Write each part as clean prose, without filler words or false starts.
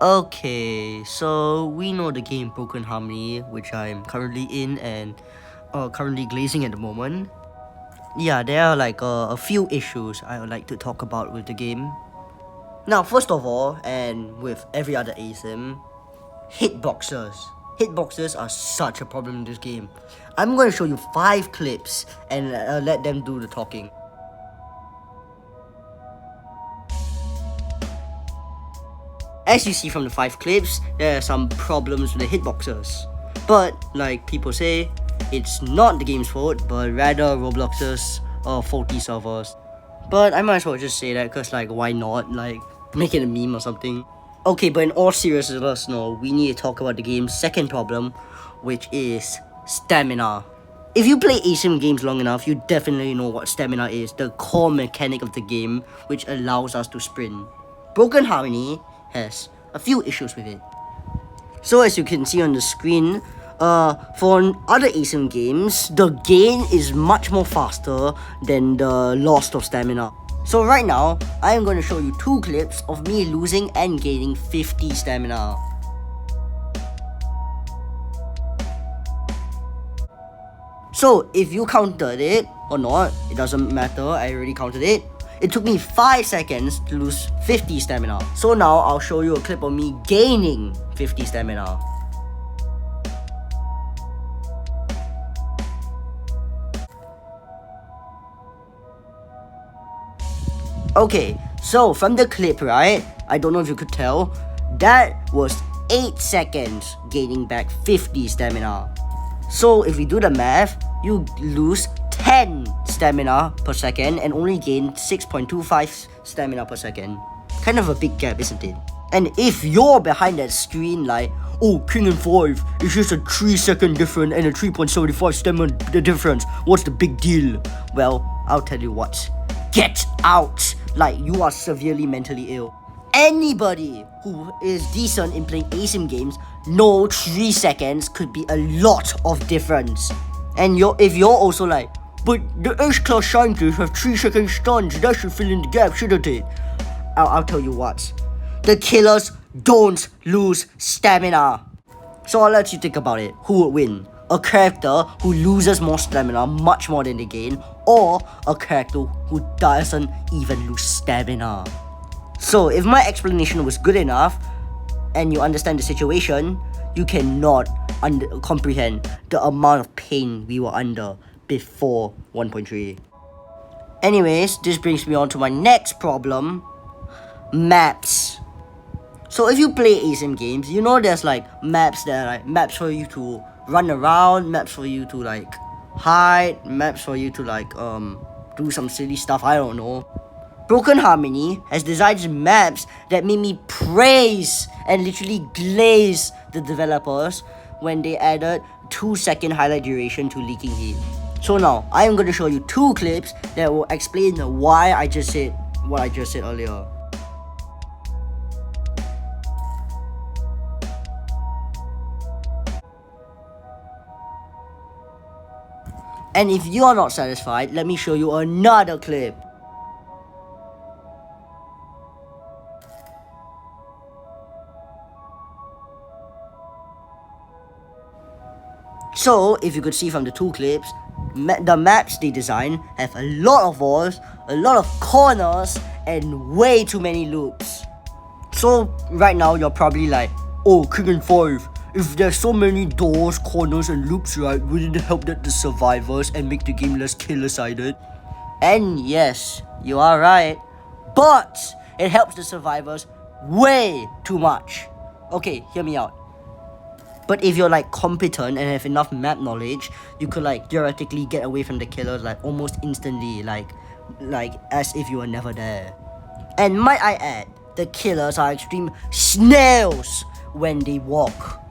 Okay, so we know the game Broken Harmony, which I'm currently in and currently glazing at the moment. Yeah, there are like a few issues I would like to talk about with the game. Now, first of all, and with every other ASIM, hitboxes. Hitboxes are such a problem in this game. I'm going to show you 5 clips and let them do the talking. As you see from the 5 clips, there are some problems with the hitboxes. But, like people say, it's not the game's fault, but rather Roblox's faulty servers. But I might as well just say that, cause like, why not? Like, make it a meme or something. Okay, but in all seriousness, no, we need to talk about the game's second problem, which is stamina. If you play ASIM games long enough, you definitely know what stamina is, the core mechanic of the game, which allows us to sprint. Broken Harmony has a few issues with it. So as you can see on the screen, for other ASIM games, the gain is much more faster than the loss of stamina. So right now, I am going to show you 2 clips of me losing and gaining 50 stamina. So if you counted it or not, it doesn't matter, I already counted it. It took me 5 seconds to lose 50 stamina. So now I'll show you a clip of me gaining 50 stamina. Okay, so from the clip, right, I don't know if you could tell, that was 8 seconds gaining back 50 stamina. So if we do the math, you lose 10 stamina per second and only gain 6.25 stamina per second. Kind of a big gap, isn't it? And if you're behind that screen like, oh, King and 5, it's just a 3-second difference and a 3.75 stamina difference, what's the big deal? Well, I'll tell you what. Get out! Like you are severely mentally ill. Anybody who is decent in playing ASIM games know 3 seconds could be a lot of difference. And if you're also like, but the S-class scientists have 3-second stuns, that should fill in the gap, shouldn't it? I'll tell you what. The killers don't lose stamina. So I'll let you think about it. Who would win? A character who loses more stamina much more than they gain, or a character who doesn't even lose stamina? So if my explanation was good enough and you understand the situation, you cannot comprehend the amount of pain we were under before 1.3. Anyways, this brings me on to my next problem, maps. So if you play ASIM games, you know there's like maps that are like maps for you to run around, maps for you to like hide, maps for you to like do some silly stuff, I don't know. Broken Harmony has designed maps that made me praise and literally glaze the developers when they added 2-second highlight duration to leaking heat. So now, I am going to show you 2 clips that will explain why I just said what I just said earlier. And if you are not satisfied, let me show you another clip. So, if you could see from the 2 clips, the maps they design have a lot of walls, a lot of corners, and way too many loops. So, right now you're probably like, oh, King and 5, if there's so many doors, corners, and loops, right, wouldn't it help that the survivors and make the game less killer-sided? And yes, you are right, but it helps the survivors way too much. Okay, hear me out. But if you're like competent and have enough map knowledge, you could like theoretically get away from the killers like almost instantly, like as if you were never there. And might I add, the killers are extreme snails when they walk,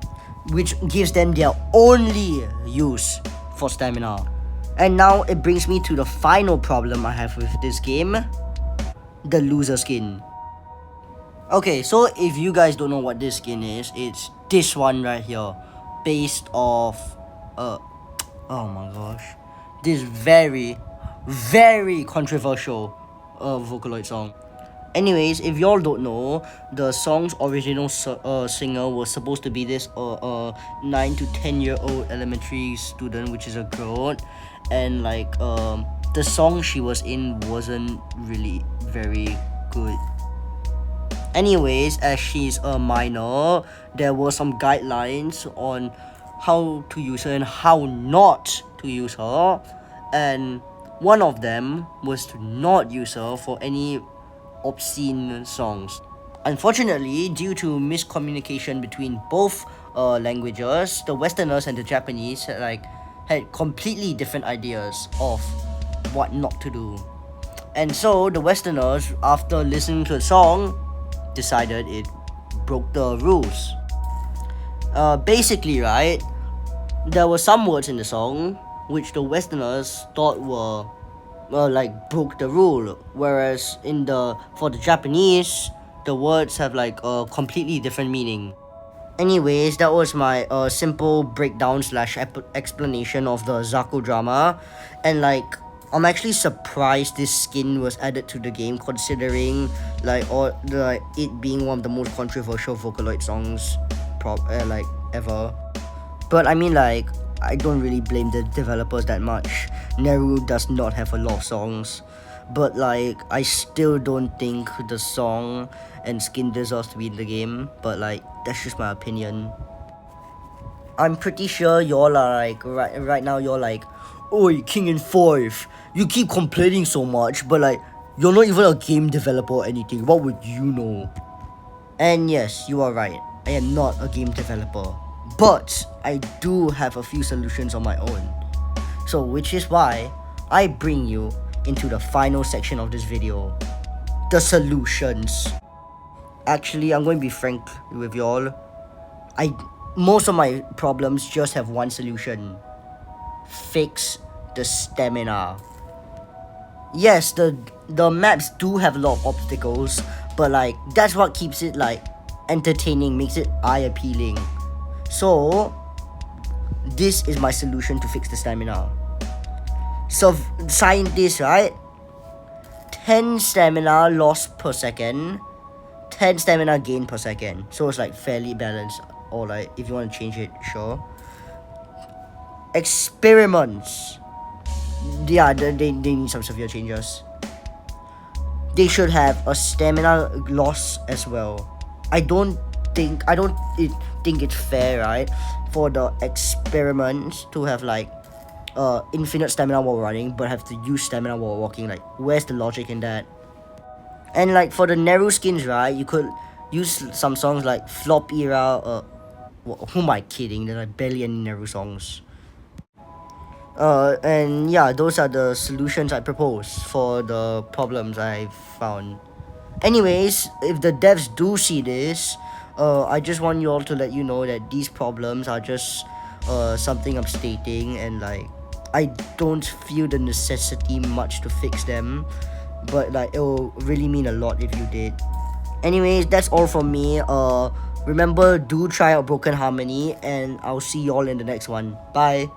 which gives them their only use for stamina. And now it brings me to the final problem I have with this game, the loser skin. Okay, so if you guys don't know what this skin is, it's this one right here, based off, oh my gosh, this very, very controversial Vocaloid song. Anyways, if y'all don't know, the song's original singer was supposed to be this 9 to 10-year-old elementary student, which is a girl, and like the song she was in wasn't really very good. Anyways, as she's a minor, there were some guidelines on how to use her and how not to use her, and one of them was to not use her for any obscene songs. Unfortunately, due to miscommunication between both languages, the Westerners and the Japanese had completely different ideas of what not to do. And so the Westerners, after listening to the song, decided it broke the rules. Basically, right, there were some words in the song which the Westerners thought were broke the rule, whereas for the Japanese, the words have like a completely different meaning. Anyways, that was my simple breakdown / explanation of the Zaako drama, and like I'm actually surprised this skin was added to the game, considering it being one of the most controversial Vocaloid songs ever. But I mean, like, I don't really blame the developers that much. Neru does not have a lot of songs, but like I still don't think the song and skin deserves to be in the game, but like that's just my opinion. I'm pretty sure y'all are like right now you're like, "Oi, King in 5, you keep complaining so much, but like you're not even a game developer or anything. What would you know?" And yes, you are right. I am not a game developer, but I do have a few solutions on my own. So which is why I bring you into the final section of this video, the solutions. Actually, I'm going to be frank with y'all. Most of my problems just have one solution: fix the stamina. Yes, the maps do have a lot of obstacles, but like that's what keeps it like entertaining, makes it eye appealing. So this is my solution to fix the stamina. So scientists, right? 10 stamina loss per second, 10 stamina gain per second. So it's like fairly balanced, or like if you want to change it, sure. Experiments. Yeah, they need some severe changes. They should have a stamina loss as well. I don't think it's fair, right, for the experiments to have like infinite stamina while running, but have to use stamina while walking. Like, where's the logic in that? And like for the Neru skins, right, you could use some songs like Flop Era. Who am I kidding? There are barely any Neru songs. And yeah, those are the solutions I propose for the problems I found. Anyways, if the devs do see this, I just want you all to let you know that these problems are just something I'm stating, and like I don't feel the necessity much to fix them, but like it will really mean a lot if you did. Anyways, that's all from me. Remember, do try out Broken Harmony, and I'll see y'all in the next one. Bye.